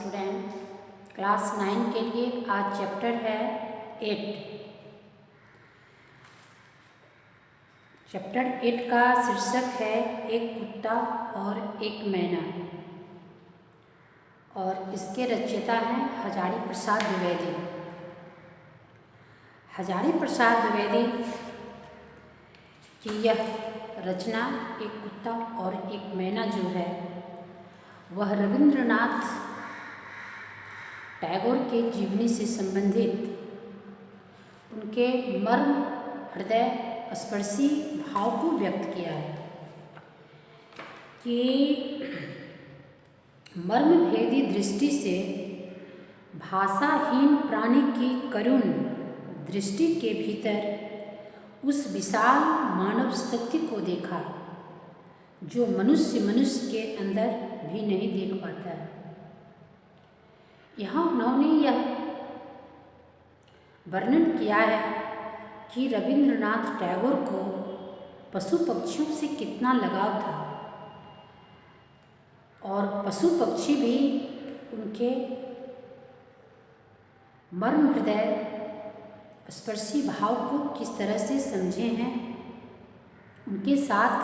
Student, class 9 के लिए आज चैप्टर है 8। चैप्टर 8 का शीर्षक है एक कुत्ता और एक मैना और इसके रचयिता हैं हजारी प्रसाद द्विवेदी। हजारी प्रसाद द्विवेदी की यह रचना एक कुत्ता और एक मैना जो है वह रविंद्रनाथ टैगोर के जीवनी से संबंधित उनके मर्म हृदय स्पर्शी भाव को व्यक्त किया है कि मर्मभेदी दृष्टि से भाषाहीन प्राणी की करुण दृष्टि के भीतर उस विशाल मानव शक्ति को देखा जो मनुष्य के अंदर भी नहीं देख पाता है। यहाँ उन्होंने यह वर्णन किया है कि रविंद्रनाथ टैगोर को पशु पक्षियों से कितना लगाव था और पशु पक्षी भी उनके मर्म हृदय स्पर्शी भाव को किस तरह से समझे हैं। उनके साथ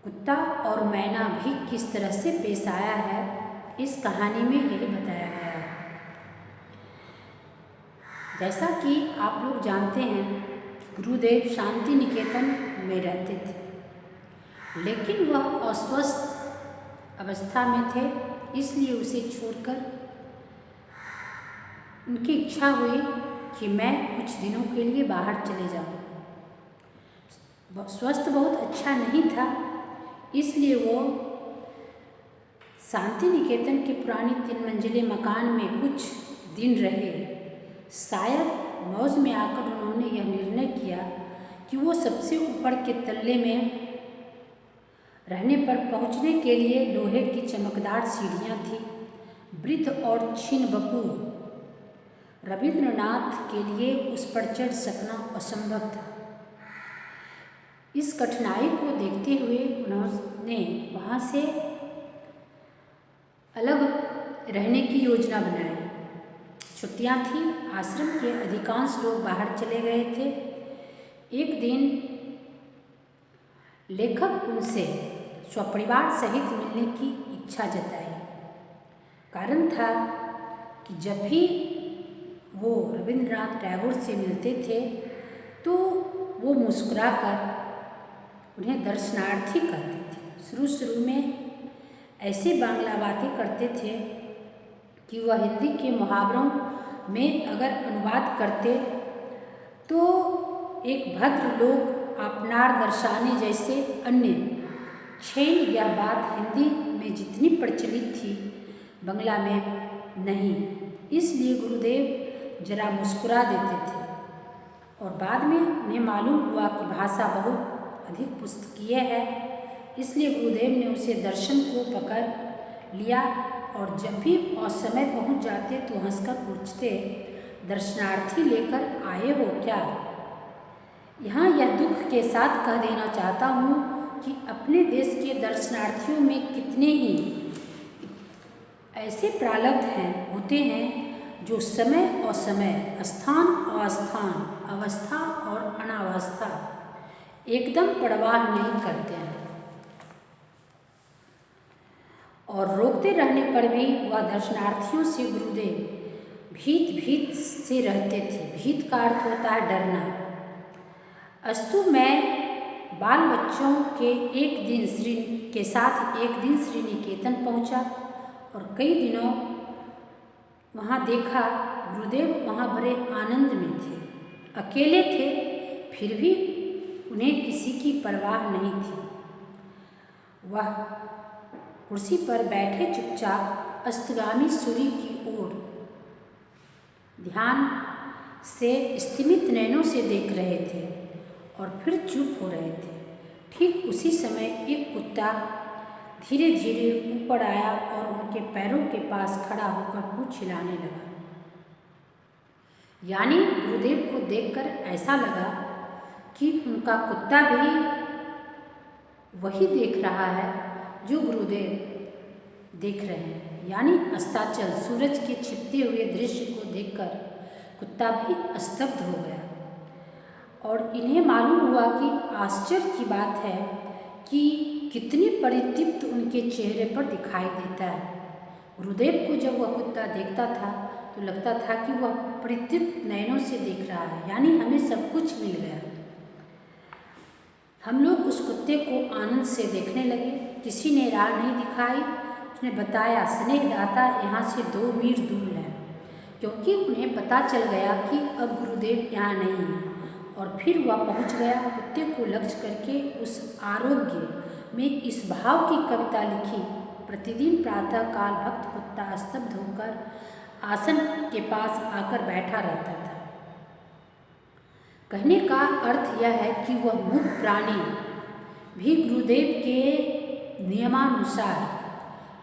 कुत्ता और मैना भी किस तरह से पेश आया है, इस कहानी में यही बताया गया है। जैसा कि आप लोग जानते हैं, गुरुदेव शांति निकेतन में रहते थे, लेकिन वह अस्वस्थ अवस्था में थे, इसलिए उसे छोड़कर उनकी इच्छा हुई कि मैं कुछ दिनों के लिए बाहर चले जाऊं। स्वास्थ्य बहुत अच्छा नहीं था, इसलिए वो शांति निकेतन के पुराने 3 मंजिले मकान में कुछ दिन रहे। शायद मौज में आकर उन्होंने यह निर्णय किया कि वो सबसे ऊपर के तल्ले में रहने पर पहुंचने के लिए लोहे की चमकदार सीढ़ियां थी। वृद्ध और क्षीण बपू रविंद्रनाथ के लिए उस पर चढ़ सकना असंभव था। इस कठिनाई को देखते हुए उन्होंने वहाँ से अलग रहने की योजना बनाई। छुट्टियाँ थी, आश्रम के अधिकांश लोग बाहर चले गए थे। एक दिन लेखक उनसे स्वपरिवार सहित मिलने की इच्छा जताई। कारण था कि जब भी वो रविंद्रनाथ टैगोर से मिलते थे तो वो मुस्कुराकर उन्हें दर्शनार्थी कहते थे। शुरू में ऐसे बांग्ला बातें करते थे कि वह हिंदी के मुहावरों में अगर अनुवाद करते तो एक भद्र लोग आपनार दर्शाने जैसे अन्य छेन यह बात हिंदी में जितनी प्रचलित थी बांग्ला में नहीं। इसलिए गुरुदेव जरा मुस्कुरा देते थे और बाद में उन्हें मालूम हुआ कि भाषा बहुत अधिक पुस्तकीय है, इसलिए गुरुदेव ने उसे दर्शन को पकड़ लिया और जब भी असमय पहुंच जाते तो हंसकर पूछते, दर्शनार्थी लेकर आए हो क्या? यहाँ यह दुख के साथ कह देना चाहता हूँ कि अपने देश के दर्शनार्थियों में कितने ही ऐसे प्रारब्ध होते हैं जो समय असमय, स्थान अस्थान, अवस्था और अनावस्था एकदम परवाह नहीं करते हैं और रोकते रहने पर भी वह दर्शनार्थियों से गुरुदेव भीत से रहते थे। भीत का अर्थ होता है डरना। अस्तु मैं बाल बच्चों के साथ एक दिन श्री निकेतन पहुंचा और कई दिनों वहाँ देखा। गुरुदेव वहाँ बड़े आनंद में थे, अकेले थे, फिर भी उन्हें किसी की परवाह नहीं थी। वह कुर्सी पर बैठे चुपचाप अस्तगामी सूर्य की ओर ध्यान से स्तिमित नैनों से देख रहे थे और फिर चुप हो रहे थे। ठीक उसी समय एक कुत्ता धीरे धीरे ऊपर आया और उनके पैरों के पास खड़ा होकर पूंछ हिलाने लगा। यानी गुरुदेव को देखकर ऐसा लगा कि उनका कुत्ता भी वही देख रहा है जो गुरुदेव देख रहे हैं, यानी अस्ताचल सूरज के छिपते हुए दृश्य को देखकर कुत्ता भी स्तब्ध हो गया। और इन्हें मालूम हुआ कि आश्चर्य की बात है कि कितनी परितृप्त उनके चेहरे पर दिखाई देता है। गुरुदेव को जब वह कुत्ता देखता था तो लगता था कि वह परितृप्त नयनों से देख रहा है, यानी हमें सब कुछ मिल गया। हम लोग उस कुत्ते को आनंद से देखने लगे। किसी ने राह नहीं दिखाई। उसने बताया, स्नेहदाता यहाँ से 2 मील दूर है, क्योंकि उन्हें पता चल गया कि अब गुरुदेव यहाँ नहीं है। और फिर वह पहुँच गया। कुत्ते को लक्ष्य करके उस आरोग्य में इस भाव की कविता लिखी। प्रतिदिन प्रातःकाल भक्त कुत्ता स्तब्ध होकर आसन के पास आकर बैठा रहता था। कहने का अर्थ यह है कि वह मूक प्राणी भी गुरुदेव के नियमानुसार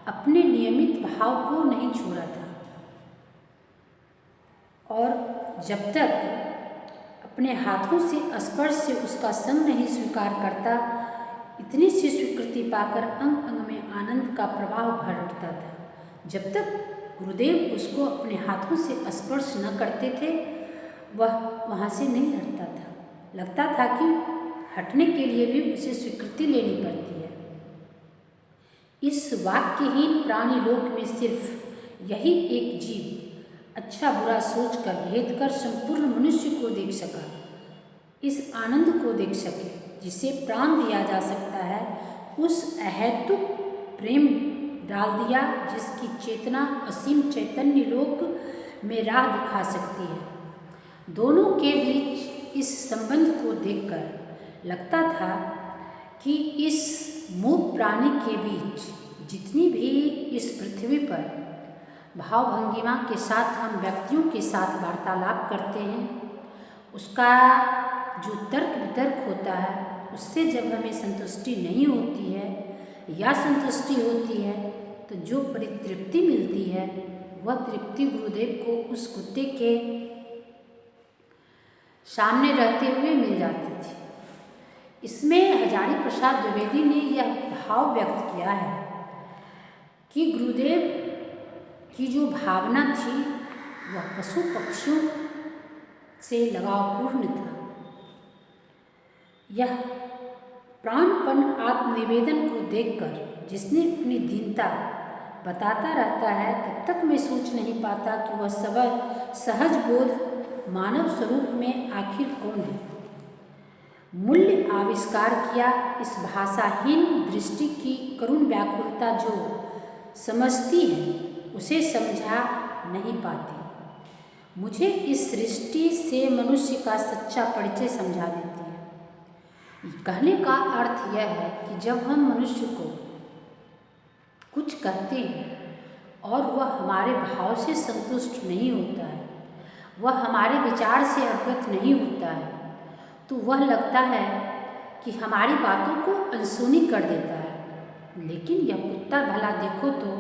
अपने नियमित भाव को नहीं छोड़ा था, और जब तक अपने हाथों से स्पर्श से उसका संग नहीं स्वीकार करता, इतनी सी स्वीकृति पाकर अंग अंग में आनंद का प्रवाह भर उठता था। जब तक गुरुदेव उसको अपने हाथों से स्पर्श न करते थे, वह वहाँ से नहीं हटता था। लगता था कि हटने के लिए भी उसे स्वीकृति लेनी पड़ती है। इस वाक्यहीन प्राणी लोक में सिर्फ यही एक जीव अच्छा बुरा सोचकर भेद कर संपूर्ण मनुष्य को देख सका, इस आनंद को देख सके जिसे प्राण दिया जा सकता है, उस अहेतुक प्रेम डाल दिया जिसकी चेतना असीम चैतन्य लोक में राह दिखा सकती है। दोनों के बीच इस संबंध को देखकर लगता था कि इस मूक प्राणी के बीच जितनी भी इस पृथ्वी पर भावभंगिमा के साथ हम व्यक्तियों के साथ वार्तालाप करते हैं, उसका जो तर्क वितर्क होता है, उससे जब हमें संतुष्टि नहीं होती है या संतुष्टि होती है, तो जो परितृप्ति मिलती है वह तृप्ति गुरुदेव को उस कुत्ते के सामने रहते हुए मिल जाती थी। इसमें हजारी प्रसाद द्विवेदी ने यह भाव व्यक्त किया है कि गुरुदेव की जो भावना थी वह पशु पक्षियों से लगावपूर्ण था। यह प्राणपन आत्मनिवेदन को देखकर जिसने अपनी दीनता बताता रहता है, तब तक मैं सोच नहीं पाता कि वह सहज बोध मानव स्वरूप में आखिर कौन है। मूल्य आविष्कार किया इस भाषाहीन दृष्टि की करुण व्याकुलता जो समझती है उसे समझा नहीं पाती। मुझे इस सृष्टि से मनुष्य का सच्चा परिचय समझा देती है। कहने का अर्थ यह है कि जब हम मनुष्य को कुछ कहते हैं और वह हमारे भाव से संतुष्ट नहीं होता है, वह हमारे विचार से अवगत नहीं होता है, तो वह लगता है कि हमारी बातों को अनसुनी कर देता है। लेकिन यह कुत्ता भला देखो तो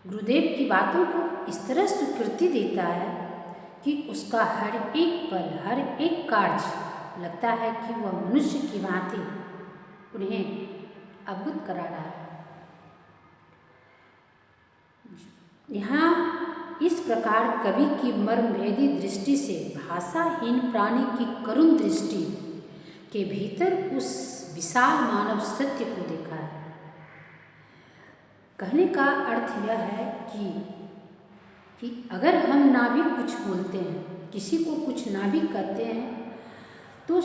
गुरुदेव की बातों को इस तरह स्वीकृति देता है कि उसका हर एक पल, हर एक कार्य लगता है कि वह मनुष्य की भांति उन्हें अवगत करा रहा है। यहाँ इस प्रकार कवि की मर्मभेदी दृष्टि से भाषाहीन प्राणी की करुण दृष्टि के भीतर उस विशाल मानव सत्य को देखा है। कहने का अर्थ यह है कि अगर हम ना भी कुछ बोलते हैं, किसी को कुछ ना भी कहते हैं, तो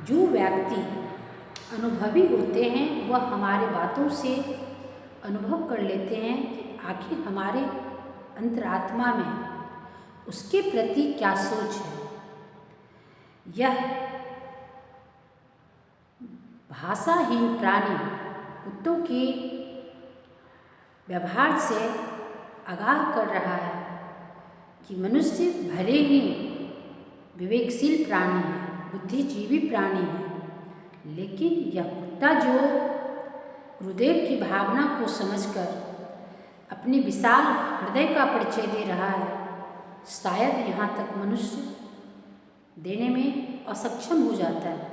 जो व्यक्ति अनुभवी होते हैं वह हमारे बातों से अनुभव कर लेते हैं कि आखिर हमारे अंतरात्मा में उसके प्रति क्या सोच है। यह भाषाहीन प्राणी कुत्तों के व्यवहार से आगाह कर रहा है कि मनुष्य भले ही विवेकशील प्राणी है, बुद्धिजीवी प्राणी है, लेकिन यह कुत्ता जो गुरुदेव की भावना को समझकर अपने विशाल हृदय का परिचय दे रहा है, शायद यहाँ तक मनुष्य देने में असक्षम हो जाता है,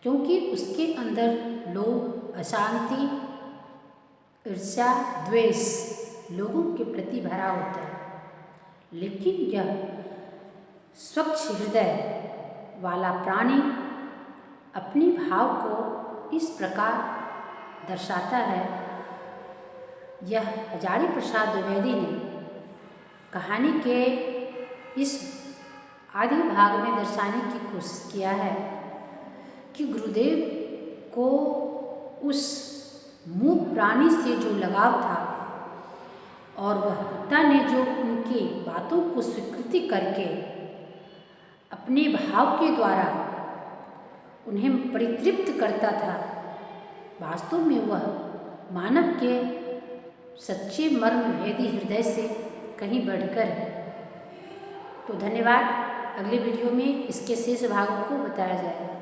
क्योंकि उसके अंदर लोभ, अशांति, ईर्ष्या द्वेष लोगों के प्रति भरा होता है, लेकिन यह स्वच्छ हृदय वाला प्राणी अपने भाव को इस प्रकार दर्शाता है। यह हजारी प्रसाद द्विवेदी ने कहानी के इस आधे भाग में दर्शाने की कोशिश किया है कि गुरुदेव को उस मूक प्राणी से जो लगाव था और वह कुत्ता ने जो उनकी बातों को स्वीकृति करके अपने भाव के द्वारा उन्हें परितृप्त करता था, वास्तव में वह मानव के सच्चे मर्म भेदी हृदय से कहीं बढ़कर है। तो धन्यवाद। अगले वीडियो में इसके शेष भागों को बताया जाएगा।